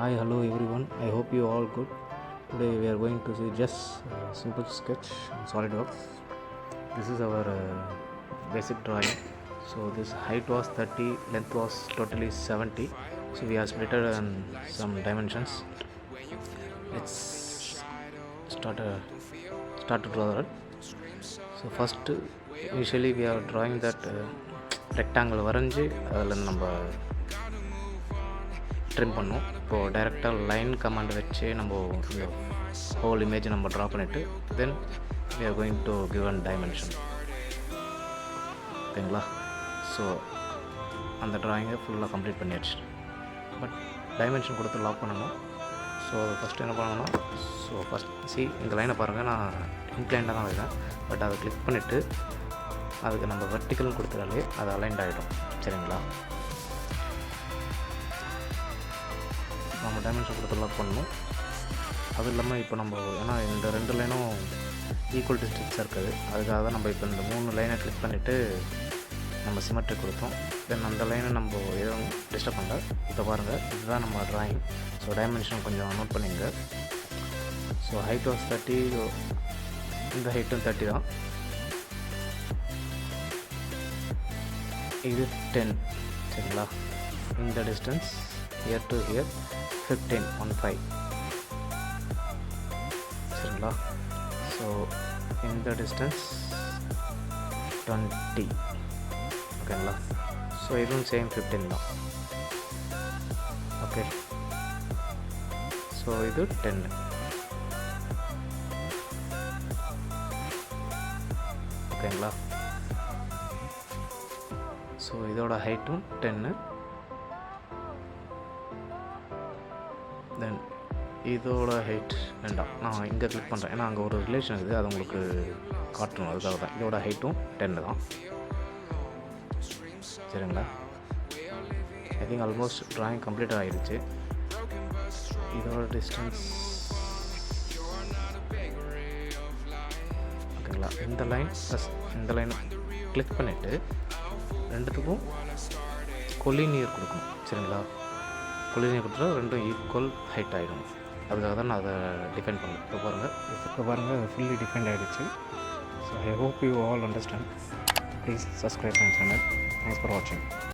Hi, hello everyone. I hope you all good. Today we are going to see just simple sketch in SolidWorks. This is our basic drawing. So this height was 30, length was totally 70. So we have split it in some dimensions. Let's start to draw that. So first initially we are drawing that rectangle வரைஞ்சி அதில் நம்ம trim பண்ணோம். இப்போது டைரெக்டாக line command வச்சு நம்ம இந்த whole image நம்ம ட்ரா பண்ணிவிட்டு தென் we are going to give an dimension. ஓகேங்களா? ஸோ அந்த ட்ராயிங்கை ஃபுல்லாக கம்ப்ளீட் பண்ணியாச்சு. பட் டைமென்ஷன் கொடுத்து லாக் பண்ணணும். ஸோ ஃபஸ்ட்டு என்ன பண்ணணும்னா ஃபஸ்ட் இந்த லைனை பாருங்கள், நான் இன்க்ளைண்டாக தான் வைக்கிறேன். பட் அதை கிளிக் பண்ணிவிட்டு அதுக்கு நம்ம வெர்டிக்கல்னு கொடுத்துட்டாலே அது அலைன்ட் ஆகிடும். சரிங்களா? நம்ம டைமென்ஷன் கொடுத்து லாக் பண்ணணும். அது இல்லாமல் இப்போ நம்ம ஏன்னா இந்த 2 லைனும் ஈக்குவல் டிஸ்டன்ஸாக இருக்குது, அதுக்காக தான் நம்ம இப்போ இந்த 3 லைனை கிளிக் பண்ணிவிட்டு நம்ம சிமெட்ரி கொடுத்தோம். தென் அந்த லைனை நம்ம எதுவும் டிஸ்டர்ப் பண்ணல. இப்போ பாருங்கள், இதுதான் நம்ம ட்ராயிங். ஸோ டைமென்ஷன் கொஞ்சம் நோட் பண்ணிங்க. ஸோ ஹைட் வாஸ் 30, இந்த ஹைட்டும் 30 தான். இது 10. சரிங்களா? இந்த டிஸ்டன்ஸ் here to here 15 சரிங்களா? ஸோ இந்த டிஸ்டன்ஸ் 20. ஓகேங்களா? ஸோ இதுவும் சேம் 15 தான். ஓகே, ஸோ இது 10. ஓகேங்களா? ஸோ இதோட ஹைட்டும் 10. தென் இதோட ஹைட் வேண்டாம், நான் இங்கே கிளிக் பண்ணுறேன். ஏன்னா அங்கே ஒரு ரிலேஷன் இருக்குது, அது உங்களுக்கு காட்டணும். அதுக்காக தான். இதோட ஹைட்டும் 10 தான். சரிங்களா? I think almost drawing complete ஆகிடுச்சு. இதோட டிஸ்டன்ஸ் ஓகேங்களா? இந்த லைன் ப்ளஸ் இந்த லைன் கிளிக் பண்ணிவிட்டு ரெண்டுத்துக்கும் கொலினியர் கொடுக்கணும். சரிங்களா? கொலினியர் கொடுத்தா ரெண்டும் ஈக்குவல் ஹைட் ஆகிடும். அதுக்காக தான் நான் அதை டிஃபைன் பண்ணேன். இப்போ பாருங்கள் ஃபுல்லி டிஃபைன்ட் ஆகிடுச்சு. So I hope you all understand. Please subscribe my channel. Thanks for வாட்சிங்.